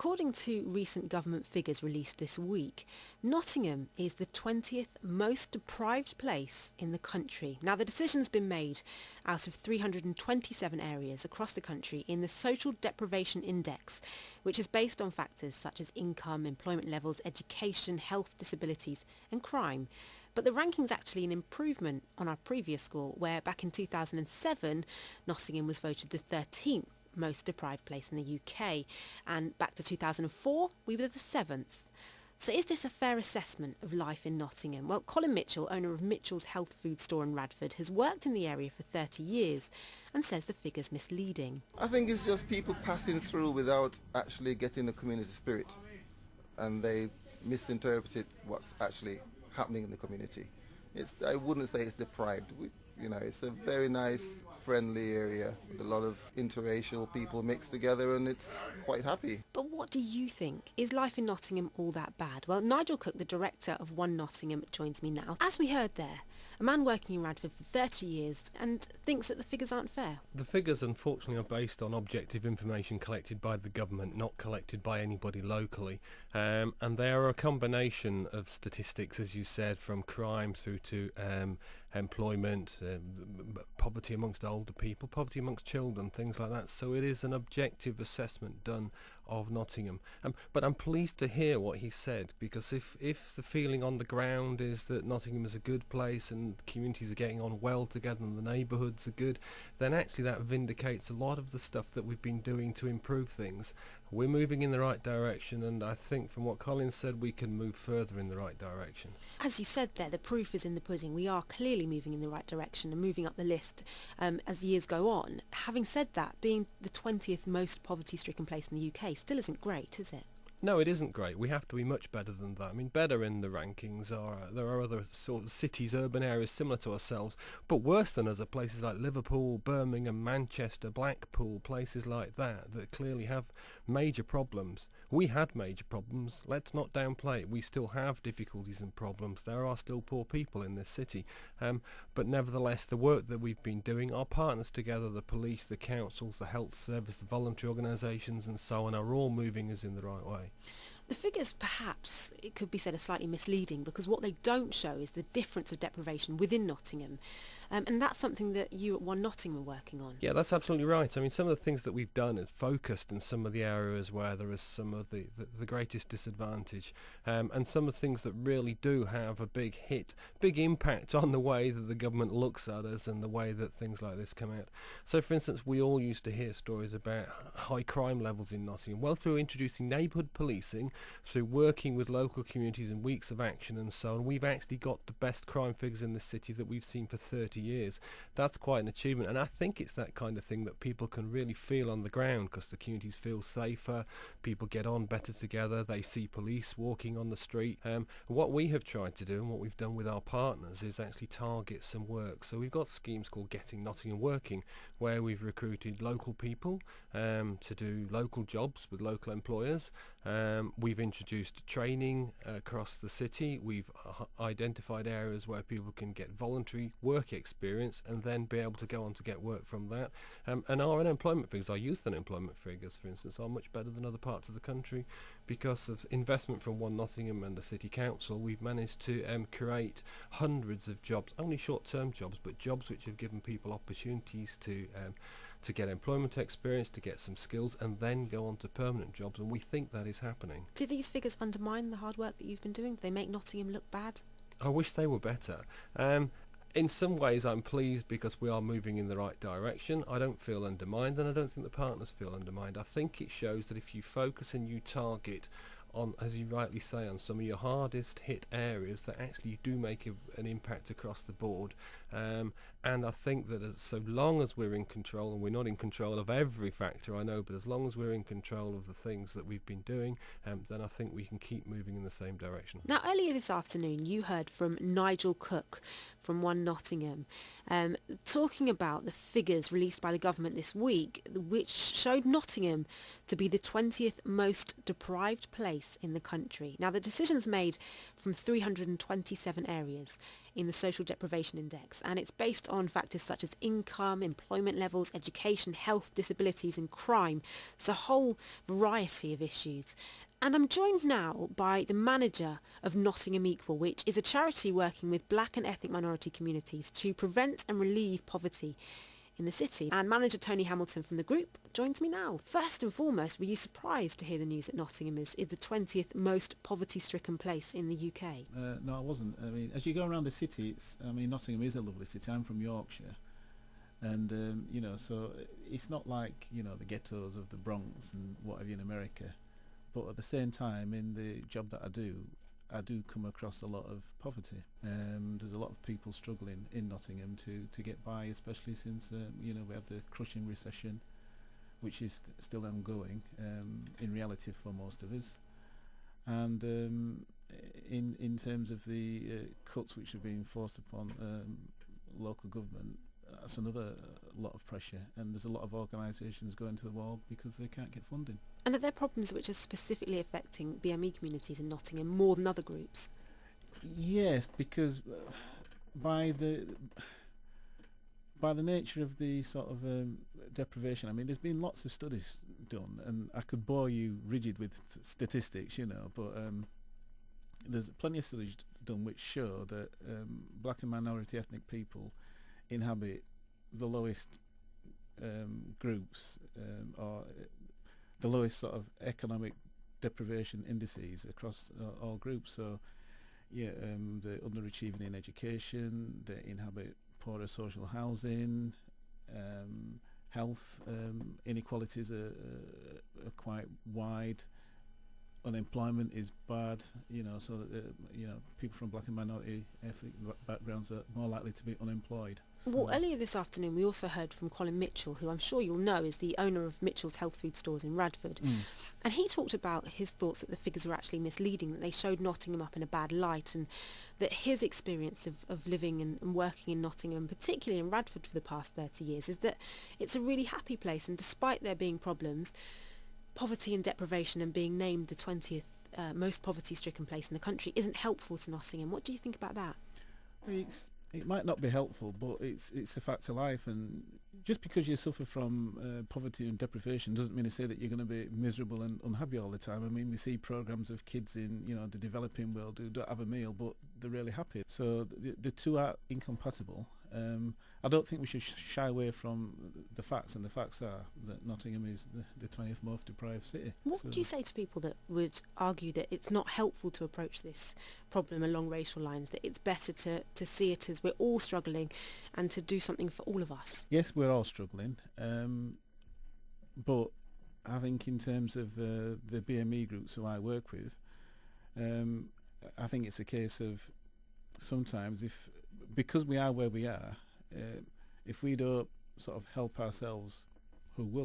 according to recent government figures released this week, Nottingham is the 20th most deprived place in the country. Now, the decision's been made out of 327 areas across the country in the Social Deprivation Index, which is based on factors such as income, employment levels, education, health, disabilities and crime. But the ranking's actually an improvement on our previous score, where back in 2007, Nottingham was voted the 13th most deprived place in the UK, and back to 2004 we were the 7th. So is this a fair assessment of life in Nottingham? Well, Colin Mitchell, owner of Mitchell's Health Food Store in Radford, has worked in the area for 30 years and says the figure's misleading. I think it's just people passing through without actually getting the community spirit, and they misinterpreted what's actually happening in the community. I wouldn't say it's deprived. It's a very nice, friendly area with a lot of interracial people mixed together, and it's quite happy. But what do you think? Is life in Nottingham all that bad? Well, Nigel Cook, the director of One Nottingham, joins me now. As we heard there, a man working in Radford for 30 years and thinks that the figures aren't fair. The figures, unfortunately, are based on objective information collected by the government, not collected by anybody locally. And they are a combination of statistics, as you said, from crime through to employment, poverty amongst older people, poverty amongst children, things like that. So it is an objective assessment done of Nottingham. But I'm pleased to hear what he said, because if the feeling on the ground is that Nottingham is a good place and communities are getting on well together and the neighbourhoods are good, then actually that vindicates a lot of the stuff that we've been doing to improve things. We're moving in the right direction, and I think from what Colin said, we can move further in the right direction. As you said there, the proof is in the pudding. We are clearly moving in the right direction and moving up the list as the years go on. Having said that, being the 20th most poverty-stricken place in the UK still isn't great, is it? No, it isn't great. We have to be much better than that. I mean, better in the rankings there are other sort of cities, urban areas similar to ourselves, but worse than us are places like Liverpool, Birmingham, Manchester, Blackpool, places like that clearly have major problems. We had major problems. Let's not downplay it. We still have difficulties and problems. There are still poor people in this city. But nevertheless, the work that we've been doing, our partners together, the police, the councils, the health service, the voluntary organisations and so on, are all moving us in the right way. The figures, perhaps, it could be said, are slightly misleading, because what they don't show is the difference of deprivation within Nottingham. And that's something that you at One Nottingham are working on. Yeah, that's absolutely right. I mean, some of the things that we've done is focused in some of the areas where there is some of the greatest disadvantage, and some of the things that really do have a big impact on the way that the government looks at us and the way that things like this come out. So, for instance, we all used to hear stories about high crime levels in Nottingham. Well, through introducing neighbourhood policing, through working with local communities and weeks of action and so on, we've actually got the best crime figures in the city that we've seen for 30 years. That's quite an achievement, and I think it's that kind of thing that people can really feel on the ground, because the communities feel safer, people get on better together, they see police walking on the street. What we have tried to do, and what we've done with our partners, is actually target some work. So we've got schemes called Getting Nottingham Working, where we've recruited local people to do local jobs with local employers. We've introduced training across the city. We've identified areas where people can get voluntary work experience and then be able to go on to get work from that. And our unemployment figures, our youth unemployment figures, for instance, are much better than other parts of the country because of investment from One Nottingham and the City Council. We've managed to create hundreds of jobs, only short-term jobs, but jobs which have given people opportunities to get employment experience, to get some skills, and then go on to permanent jobs, and we think that is happening. Do these figures undermine the hard work that you've been doing? Do they make Nottingham look bad? I wish they were better. In some ways I'm pleased because we are moving in the right direction. I don't feel undermined, and I don't think the partners feel undermined. I think it shows that if you focus and you target on, as you rightly say, on some of your hardest hit areas, that actually do make an impact across the board. And I think that so long as we're in control, and we're not in control of every factor, I know, but as long as we're in control of the things that we've been doing, then I think we can keep moving in the same direction. Now, earlier this afternoon, you heard from Nigel Cook from One Nottingham, talking about the figures released by the government this week, which showed Nottingham to be the 20th most deprived place place in the country. Now, the decision's made from 327 areas in the Social Deprivation Index, and it's based on factors such as income, employment levels, education, health, disabilities and crime. It's a whole variety of issues. And I'm joined now by the manager of Nottingham Equal, which is a charity working with black and ethnic minority communities to prevent and relieve poverty in the city. And manager Tony Hamilton from the group joins me now. First and foremost, were you surprised to hear the news that Nottingham is the 20th most poverty-stricken place in the UK? No, I wasn't. I mean, as you go around the city, Nottingham is a lovely city. I'm from Yorkshire. And, so it's not like, the ghettos of the Bronx and what have you in America. But at the same time, in the job that I do come across a lot of poverty. There's a lot of people struggling in Nottingham to get by, especially since we had the crushing recession, which is still ongoing in reality for most of us. And in terms of the cuts which are being forced upon local government, that's another lot of pressure, and there's a lot of organisations going to the wall because they can't get funding. And are there problems which are specifically affecting BME communities in Nottingham more than other groups? Yes, because by the nature of the sort of deprivation, there's been lots of studies done, and I could bore you rigid with statistics, but there's plenty of studies done which show that black and minority ethnic people inhabit the lowest groups or the lowest sort of economic deprivation indices across all groups. So they're underachieving in education, they inhabit poorer social housing, health inequalities are quite wide, unemployment is bad, so that, people from black and minority ethnic backgrounds are more likely to be unemployed. So well, earlier this afternoon we also heard from Colin Mitchell, who I'm sure you'll know is the owner of Mitchell's Health Food Stores in Radford. And he talked about his thoughts that the figures were actually misleading, that they showed Nottingham up in a bad light, and that his experience of living and working in Nottingham, particularly in Radford for the past 30 years, is that it's a really happy place, and despite there being problems, poverty and deprivation and being named the 20th most poverty-stricken place in the country isn't helpful to Nottingham. What do you think about that? It might not be helpful, but it's a fact of life, and just because you suffer from poverty and deprivation doesn't mean to say that you're going to be miserable and unhappy all the time. We see programs of kids in the developing world who don't have a meal but they're really happy. So the two are incompatible. I don't think we should shy away from the facts, and the facts are that Nottingham is the 20th most deprived city. What would you say to people that would argue that it's not helpful to approach this problem along racial lines, that it's better to see it as we're all struggling and to do something for all of us? Yes, we're all struggling, but I think in terms of the BME groups who I work with, I think it's a case of sometimes because we are where we are, if we don't sort of help ourselves, who will?